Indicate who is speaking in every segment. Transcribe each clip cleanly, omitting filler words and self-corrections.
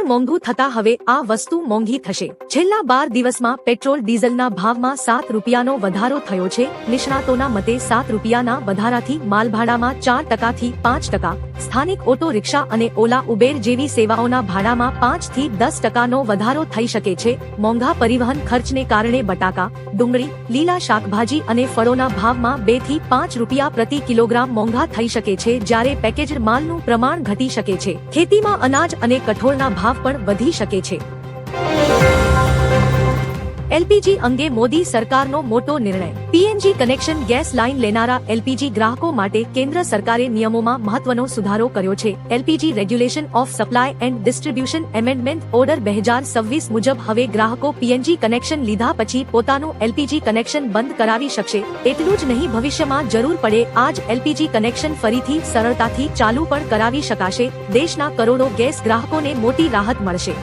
Speaker 1: મોંઘું થતા હવે આ વસ્તુ મોંઘી થશે। છેલ્લા 12 દિવસમાં પેટ્રોલ ડીઝલના ભાવમાં 7 રૂપિયાનો વધારો થયો છે। નિષ્ણાતોના મતે 7 રૂપિયાના વધારાથી માલભાડામાં 4% થી 5%, સ્થાનિક ઓટો રિક્ષા અને ઓલા ઉબેર જેવી સેવાઓના ભાડામાં 5 થી 10%નો વધારો થઈ શકે છે। મોંઘા પરિવહન ખર્ચને કારણે બટાકા, ડુંગળી, લીલા શાકભાજી અને ફળોના ભાવમાં 2 થી 5 રૂપિયા પ્રતિ કિલોગ્રામ મોંઘા થઈ શકે છે, જ્યારે પેકેજ્ડ માલનું પ્રમાણ ઘટી શકે છે। ખેતીમાં અનાજ અને કઠોળના ભાવ પણ વધી શકે છે। એલપીજી અંગે મોદી સરકારનો મોટો નિર્ણય। પીએનજી કનેક્શન ગેસ લાઇન લેનારા એલપીજી ગ્રાહકો માટે કેન્દ્ર સરકારે નિયમોમાં મહત્વનો સુધારો કર્યો છે। LPG regulation of supply and distribution amendment order 2026 મુજબ હવે ગ્રાહકો પીએનજી કનેક્શન લીધા પછી પોતાનું એલપીજી કનેક્શન બંધ કરાવી શકશે। એટલું જ નહીં, ભવિષ્યમાં જરૂર પડે આ જ એલપીજી કનેક્શન ફરીથી સરળતાથી ચાલુ પણ કરાવી શકાશે। દેશના કરોડો ગેસ ગ્રાહકોને મોટી રાહત મળશે।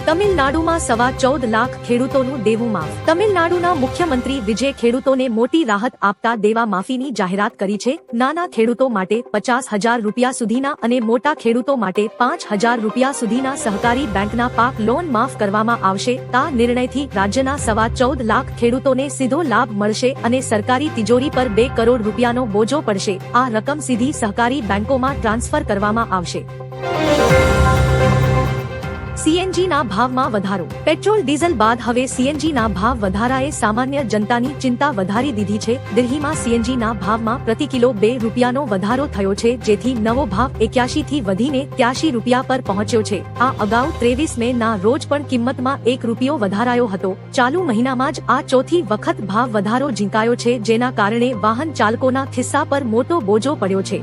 Speaker 1: તમિલનાડુમાં 14.25 લાખ ખેડૂતોનું દેવું માફ। તમિલનાડુના મુખ્યમંત્રી વિજય ખેડૂતોને મોટી રાહત આપતા દેવા માફીની જાહેરાત કરી છે। નાના ખેડૂતો માટે 50,000 રૂપિયા સુધીના અને મોટા ખેડૂતો માટે 5,000 રૂપિયા સુધીના સહકારી બેંકના પાક લોન માફ કરવામાં આવશે। આ નિર્ણયથી રાજ્યના 14.25 લાખ ખેડૂતોને સીધો લાભ મળશે અને સરકારી તિજોરી પર 2 કરોડ રૂપિયાનો બોજો પડશે। આ રકમ સીધી સહકારી બેંકોમાં ટ્રાન્સફર કરવામાં આવશે। સીએનજીના ભાવમાં વધારો। પેટ્રોલ ડીઝલ બાદ હવે સીએનજીના ભાવ વધારાએ સામાન્ય જનતાની ચિંતા વધારી દીધી છે। દિલ્હીમાં સીએનજીના ભાવમાં પ્રતિ કિલો 2 રૂપિયાનો વધારો થયો છે, જેથી નવો ભાવ 81 થી વધીને 83 રૂપિયા પર પહોંચ્યો છે। આ અગાઉ 23 મે ના રોજ પણ કિંમતમાં 1 રૂપિયો વધારાયો હતો। ચાલુ મહિનામાં જ આ ચોથી વખત ભાવ વધારો ઝીંકાયો છે, જેના કારણે વાહન ચાલકોના ખિસ્સા પર મોટો બોજો પડ્યો છે।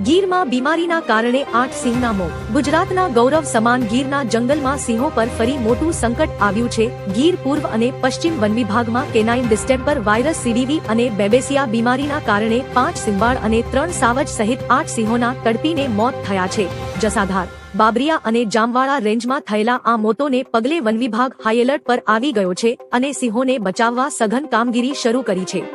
Speaker 1: ગીરમાં બીમારીના કારણે 8 સિંહના મોત। ગુજરાતના ગૌરવ સમાન ગીરના જંગલમાં સિંહો પર ફરી મોટું સંકટ આવ્યું છે। ગીર પૂર્વ અને પશ્ચિમ વન વિભાગમાં કેનાઇન ડિસ્ટેમ્પર વાયરસ સીડીવી અને બેબેસિયા બીમારીના કારણે 5 સિંહબાળ અને 3 સાવજ સહિત 8 સિંહોના તડપીને મોત થયા છે। જસાધાર, બાબરિયા અને જામવાળા રેન્જમાં થયેલા આ મોતોને પગલે વન વિભાગ હાઈએલર્ટ પર આવી ગયો છે અને સિંહોને બચાવવા સઘન કામગીરી શરૂ કરી છે।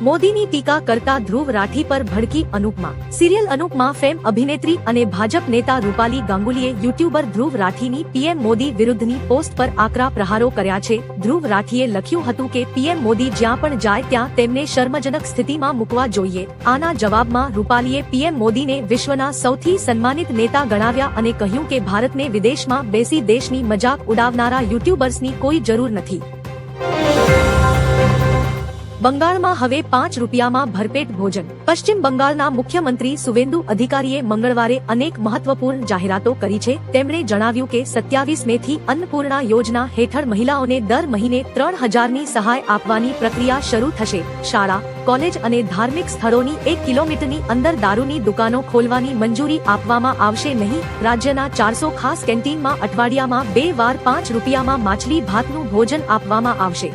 Speaker 1: મોદીની ટીકા કરતા ધ્રુવ રાઠી પર ભડકી અનુપમા। સિરિયલ અનુપમા ફેમ અભિનેત્રી અને ભાજપ નેતા રૂપાલી ગાંગુલીએ યુટ્યુબર ધ્રુવ રાઠીની પીએમ મોદી વિરુદ્ધની પોસ્ટ પર આકરા પ્રહારો કર્યા છે। ધ્રુવ રાઠીએ લખ્યું હતું કે પીએમ મોદી જ્યાં પણ જાય ત્યાં તેમને શર્મજનક સ્થિતિમાં મૂકવા જોઈએ। આના જવાબમાં રૂપાલીએ પીએમ મોદીને વિશ્વના સૌથી સન્માનિત નેતા ગણાવ્યા અને કહ્યું કે ભારતને વિદેશમાં બેસી દેશની મજાક ઉડાવનારા યુટ્યુબર્સની કોઈ જરૂર નથી। બંગાળમાં હવે 5 રૂપિયામાં ભરપેટ ભોજન। પશ્ચિમ બંગાળના મુખ્યમંત્રી સુવેન્દુ અધિકારીએ મંગળવારે અનેક મહત્વપૂર્ણ જાહેરાતો કરી છે। તેમણે જણાવ્યું કે 27 મે થી અન્નપૂર્ણા યોજના હેઠળ મહિલાઓને દર મહિને 3,000ની સહાય આપવાની પ્રક્રિયા શરૂ થશે। શાળા, કોલેજ અને ધાર્મિક સ્થળોની 1 કિલોમીટરની અંદર દારૂની દુકાનો ખોલવાની મંજૂરી આપવામાં આવશે નહીં। રાજ્યના 400 ખાસ કેન્ટીનમાં અઠવાડિયામાં 2 વાર 5 રૂપિયામાં માછલી ભાતનું ભોજન આપવામાં આવશે।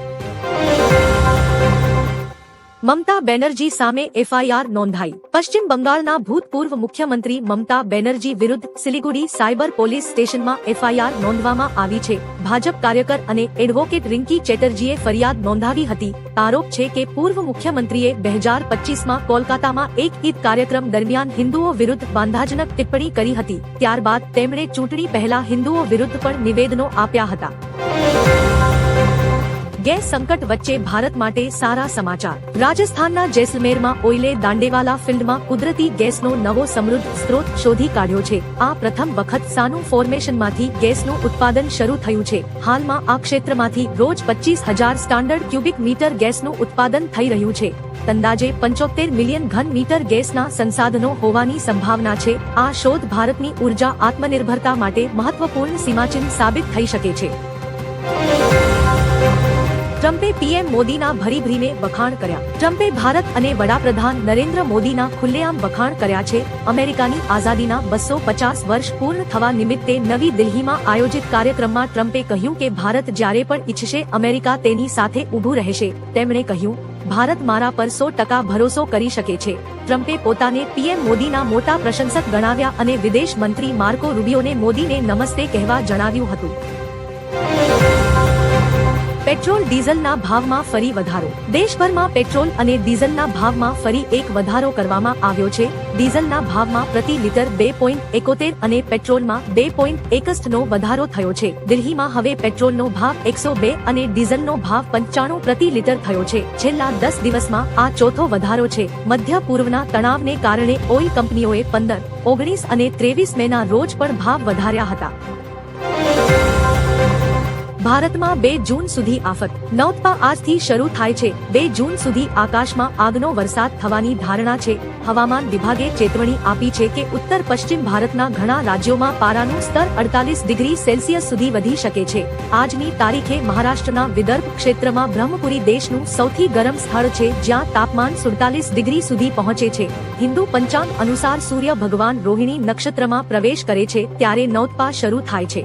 Speaker 1: મમતા બેનર્જી સામે એફઆઈઆર નોંધાઈ। પશ્ચિમ બંગાળના ભૂતપૂર્વ મુખ્યમંત્રી મમતા બેનર્જી વિરુદ્ધ સિલિગુડી સાયબર પોલીસ સ્ટેશનમાં એફઆઈઆર નોંધવામાં આવી છે। ભાજપ કાર્યકર અને એડવોકેટ રિંકી ચેટર્જીએ ફરિયાદ નોંધાવી હતી। આરોપ છે કે પૂર્વ મુખ્યમંત્રીએ 2025માં કોલકાતામાં એક ઈદ કાર્યક્રમ દરમિયાન હિન્દુઓ વિરુદ્ધ બાંધાજનક ટિપ્પણી કરી હતી। ત્યારબાદ તેમણે ચૂંટણી પહેલા હિન્દુઓ વિરુદ્ધ પણ નિવેદનો આપ્યા હતા। ગેસ સંકટ વચ્ચે ભારત માટે સારા સમાચાર। રાજસ્થાનના જેસલમેરમાં ઓઇલે દાંડેવાલા ફિલ્ડમાં કુદરતી ગેસનો નવો સમૃદ્ધ સ્ત્રોત શોધી કાઢ્યો છે। આ પ્રથમ વખત સાનુ ફોર્મેશનમાંથી ગેસનું ઉત્પાદન શરૂ થયું છે। હાલમાં આ ક્ષેત્રમાંથી રોજ 25,000 સ્ટાન્ડર્ડ ક્યુબિક મીટર ગેસનું ઉત્પાદન થઈ રહ્યું છે। અંદાજે 75 મિલિયન ઘન મીટર ગેસના સંસાધનો હોવાની સંભાવના છે। આ શોધ ભારતની ઉર્જા આત્મનિર્ભરતા માટે મહત્વપૂર્ણ સીમાચિહ્ન સાબિત થઈ શકે છે। ટ્રમ્પે પીએમ મોદીના ભરીભરીને વખાણ કર્યા। ટ્રમ્પે ભારત અને વડાપ્રધાન નરેન્દ્ર મોદીના ખુલ્લેઆમ વખાણ કર્યા છે। અમેરિકાની આઝાદીના 250 વર્ષ પૂર્ણ થવા નિમિત્તે નવી દિલ્હીમાં આયોજિત કાર્યક્રમમાં ટ્રમ્પે કહ્યું કે ભારત જ્યારે પણ ઈચ્છશે અમેરિકા તેની સાથે ઊભું રહેશે। તેમણે કહ્યું, ભારત મારા પર 100% ભરોસો કરી શકે છે। ટ્રમ્પે પોતાને પીએમ મોદીના મોટા પ્રશંસક ગણાવ્યા અને વિદેશ મંત્રી માર્કો રૂબિયોને મોદીને નમસ્તે કહેવા જણાવ્યું હતું। પેટ્રોલ ડીઝલના ભાવમાં ફરી વધારો. દેશભરમાં પેટ્રોલ અને ડીઝલના ભાવમાં ફરી એક વધારો કરવામાં આવ્યો છે. ડીઝલના ભાવમાં પ્રતિ લિટર 2.71 અને પેટ્રોલમાં 2.61 નો વધારો થયો છે. દિલ્હીમાં હવે પેટ્રોલનો ભાવ 102 અને ડીઝલનો ભાવ 95 પ્રતિ લિટર થયો છે. છેલ્લા 10 દિવસમાં આ ચોથો વધારો છે. મધ્ય પૂર્વના તણાવને કારણે ઓઇલ કંપનીઓએ 15, 19 અને 23 મેના રોજ પણ ભાવ વધાર્યા હતા. ભારતમાં 2 જૂન સુધી આફત. નોતપા આજથી શરૂ થાય છે. 2 જૂન સુધી આકાશમાં આગનો વરસાદ થવાની ધારણા છે. હવામાન વિભાગે ચેતવણી આપી છે કે ઉત્તર પશ્ચિમ ભારતના ઘણા રાજ્યોમાં પારાનું સ્તર 48 ડિગ્રી સેલ્સિયસ સુધી વધી શકે છે. આજની તારીખે મહારાષ્ટ્રના વિદર્ભ ક્ષેત્રમાં બ્રહ્મપુરી દેશનું સૌથી ગરમ સ્થળ છે, જ્યાં તાપમાન 47 ડિગ્રી સુધી પહોંચે છે. હિન્દુ પંચાંગ અનુસાર સૂર્ય ભગવાન રોહિણી નક્ષત્રમાં પ્રવેશ કરે છે ત્યારે નોતપા શરૂ થાય છે.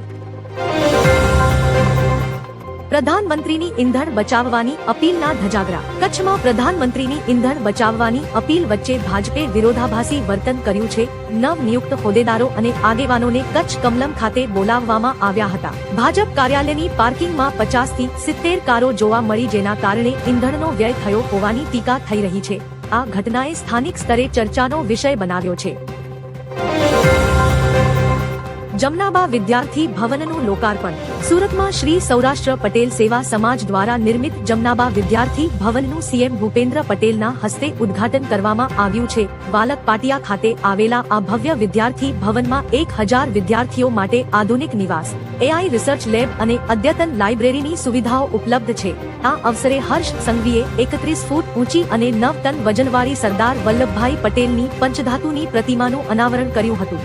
Speaker 1: પ્રધાનમંત્રીની ઈંધણ બચાવવાની અપીલના ધજાગરા. કચ્છમાં પ્રધાનમંત્રીની ઈંધણ બચાવવાની અપીલ વચ્ચે ભાજપે વિરોધાભાસી વર્તન કર્યું છે. નવનિયુક્ત હોદ્દેદારો અને આગેવાનોને કચ્છ કમલમ ખાતે બોલાવવામાં આવ્યા હતા. ભાજપ કાર્યાલયની પાર્કિંગમાં 50 થી 70 કારો જોવા મળી, જેના કારણે ઈંધણનો વ્યય થયો હોવાની ટીકા થઈ રહી છે. આ ઘટનાએ સ્થાનિક સ્તરે ચર્ચાનો વિષય બનાવ્યો છે. જમનાબા વિદ્યાર્થી ભવનનું લોકાર્પણ. સુરતમાં શ્રી સૌરાષ્ટ્ર પટેલ સેવા સમાજ દ્વારા નિર્મિત જમનાબા વિદ્યાર્થી ભવનનું સીએમ ભૂપેન્દ્ર પટેલના હસ્તે ઉદ્ઘાટન કરવામાં આવ્યું છે. વાલક પાટિયા ખાતે આવેલા આ ભવ્ય વિદ્યાર્થી ભવનમાં 1000 વિદ્યાર્થીઓ માટે આધુનિક નિવાસ, એઆઈ રિસર્ચ લેબ અને અદ્યતન લાઇબ્રેરીની સુવિધાઓ ઉપલબ્ધ છે. આ અવસરે હર્ષ સંઘવીએ 31 ફૂટ ઊંચી અને 9 ટન વજનવાળી સરદાર વલ્લભભાઈ પટેલની પંચધાતુની પ્રતિમાનું અનાવરણ કર્યું હતું.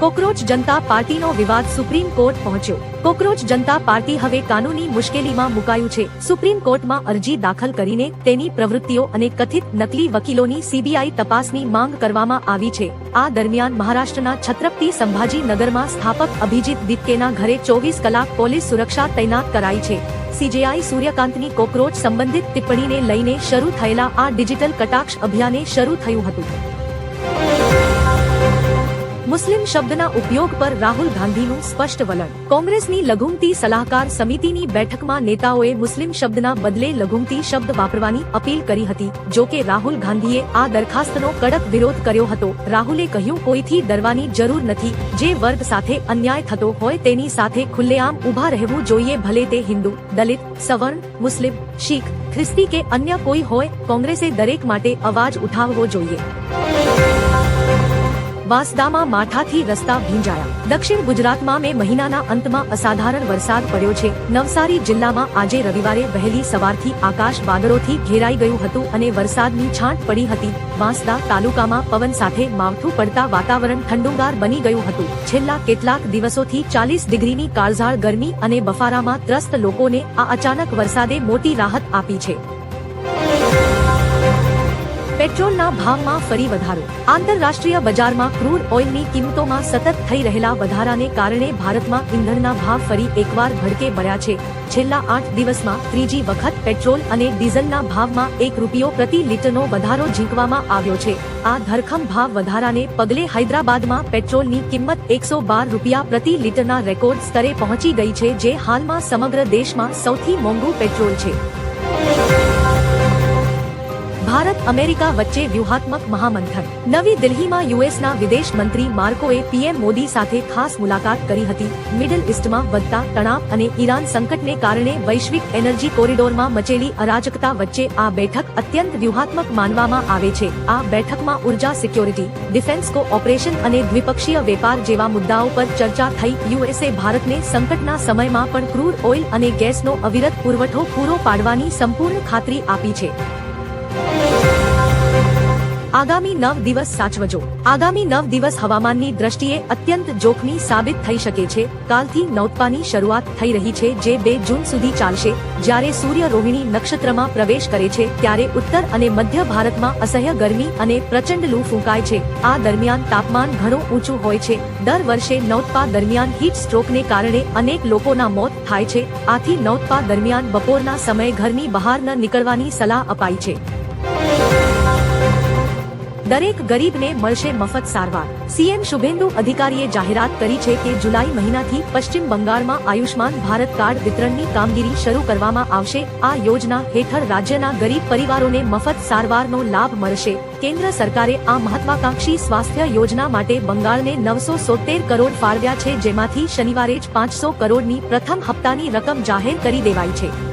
Speaker 1: કોકરોચ જનતા પાર્ટીનો વિવાદ સુપ્રીમ કોર્ટ પહોંચ્યો. કોકરોચ જનતા પાર્ટી હવે કાનૂની મુશ્કેલીમાં મુકાયું છે. સુપ્રીમ કોર્ટમાં અરજી દાખલ કરીને તેની પ્રવૃત્તિઓ અને કથિત નકલી વકીલોની સીબીઆઈ તપાસની માંગ કરવામાં આવી છે. આ દરમિયાન મહારાષ્ટ્રના છત્રપતિ સંભાજી નગરમાં સ્થાપક અભિજીત દીપકેના ઘરે 24 કલાક પોલીસ સુરક્ષા તૈનાત કરાઈ છે. સીજેઆઈ સૂર્યકાંતની કોકરોચ સંબંધિત ટિપ્પણીને લઈને શરૂ થયેલા આ ડિજિટલ કટાક્ષ અભિયાને શરૂ થયું હતું. મુસ્લિમ શબ્દના ઉપયોગ પર રાહુલ ગાંધીનું સ્પષ્ટ વલણ. કોંગ્રેસની લઘુમતી સલાહકાર સમિતિની બેઠકમાં નેતાઓએ મુસ્લિમ શબ્દના બદલે લઘુમતી શબ્દ વાપરવાની અપીલ કરી હતી. જો કે રાહુલ ગાંધીએ આ દરખાસ્તનો કડક વિરોધ કર્યો હતો. રાહુલે કહ્યું, કોઈથી ડરવાની જરૂર નથી. જે વર્ગ સાથે અન્યાય થતો હોય તેની સાથે ખુલ્લેઆમ ઊભા રહેવું જોઈએ, ભલે તે હિન્દુ, દલિત, સવર્ણ, મુસ્લિમ, શીખ, ખ્રિસ્તી કે અન્ય કોઈ હોય. કોંગ્રેસે દરેક માટે અવાજ ઉઠાવવો જોઈએ. વાંસદામાં માઠાથી રસ્તા ભીંજાયા. દક્ષિણ ગુજરાતમાં મે મહિનાના અંતમાં અસાધારણ વરસાદ પડ્યો છે. નવસારી જિલ્લામાં આજે રવિવારે વહેલી સવારથી આકાશ વાદળોથી ઘેરાઈ ગયું હતું અને વરસાદની છાંટ પડી હતી. વાંસદા તાલુકામાં પવન સાથે માવઠું પડતા વાતાવરણ ઠંડુગાર બની ગયું હતું. છેલ્લા કેટલાક દિવસોથી 40 ડિગ્રીની કાળઝાળ ગરમી અને બફારામાં ત્રસ્ત લોકોને આ અચાનક વરસાદે મોટી રાહત આપી છે. પેટ્રોલના ભાવમાં ફરી વધારો. આંતરરાષ્ટ્રીય બજારમાં ક્રૂડ ઓઇલની કિંમતોમાં સતત થઈ રહેલા વધારાને કારણે ભારતમાં ઈંધણના ભાવ ફરી એકવાર ભડકે બળ્યા છે. છેલ્લા 8 દિવસમાં ત્રીજી વખત પેટ્રોલ અને ડીઝલના ભાવમાં ₹1 પ્રતિ લિટરનો વધારો ઝીંકવામાં આવ્યો છે. આ ધરખમ ભાવ વધારાને પગલે હૈદરાબાદમાં પેટ્રોલની કિંમત ₹112 પ્રતિ લિટરના રેકોર્ડ સ્તરે પહોંચી ગઈ છે, જે હાલમાં સમગ્ર દેશમાં સૌથી મોંઘું પેટ્રોલ છે. ભારત અમેરિકા વચ્ચે વ્યૂહાત્મક મહામંથન. નવી દિલ્હીમાં યુએસના વિદેશ મંત્રી માર્કોએ પીએમ મોદી સાથે ખાસ મુલાકાત કરી હતી. મિડલ ઇસ્ટમાં વધતા તણાવ અને ઈરાન સંકટને કારણે વૈશ્વિક એનર્જી કોરિડોરમાં મચેલી અરાજકતા વચ્ચે આ બેઠક અત્યંત વ્યૂહાત્મક માનવામાં આવે છે. આ બેઠકમાં ઉર્જા સિક્યોરિટી, ડિફેન્સ કોઓપરેશન અને દ્વિપક્ષીય વેપાર જેવા મુદ્દાઓ પર ચર્ચા થઈ. યુએસએ ભારતને સંકટના સમયમાં પણ ક્રૂડ ઓઇલ અને ગેસનો અવિરત પુરવઠો પૂરો પાડવાની સંપૂર્ણ ખાતરી આપી છે. આગામી 9 દિવસ સાચવજો. આગામી 9 દિવસ હવામાનની દ્રષ્ટિએ અત્યંત જોખમી સાબિત થઈ શકે છે. કાલથી નોતપાની શરૂઆત થઈ રહી છે, જે 2 જૂન સુધી ચાલશે. જ્યારે સૂર્ય રોહિણી નક્ષત્રમાં પ્રવેશ કરે છે ત્યારે ઉત્તર અને મધ્ય ભારતમાં અસહ્ય ગરમી અને પ્રચંડ લૂ ફૂંકાય છે. આ દરમિયાન તાપમાન ઘણું ઊંચું હોય છે. દર વર્ષે નોતપા દરમિયાન હીટ સ્ટ્રોકને કારણે અનેક લોકોના મોત થાય છે. આથી નોતપા દરમિયાન બપોરના સમયે ઘરની બહાર ન નીકળવાની સલાહ અપાઈ છે. દરેક ગરીબને મળશે મફત સારવાર. સીએમ શુભેન્દુ અધિકારીએ જાહેરાત કરી છે કે જુલાઈ મહિનાથી પશ્ચિમ બંગાળમાં આયુષ્માન ભારત કાર્ડ વિતરણની કામગીરી શરૂ કરવામાં આવશે. આ યોજના હેઠળ રાજ્યના ગરીબ પરિવારોને મફત સારવારનો લાભ મળશે. કેન્દ્ર સરકારે આ મહત્વાકાંક્ષી સ્વાસ્થ્ય યોજના માટે બંગાળને 970 કરોડ ફાળવ્યા છે, જેમાંથી શનિવારે જ 500 કરોડની પ્રથમ હપ્તાની રકમ જાહેર કરી દેવાઈ છે.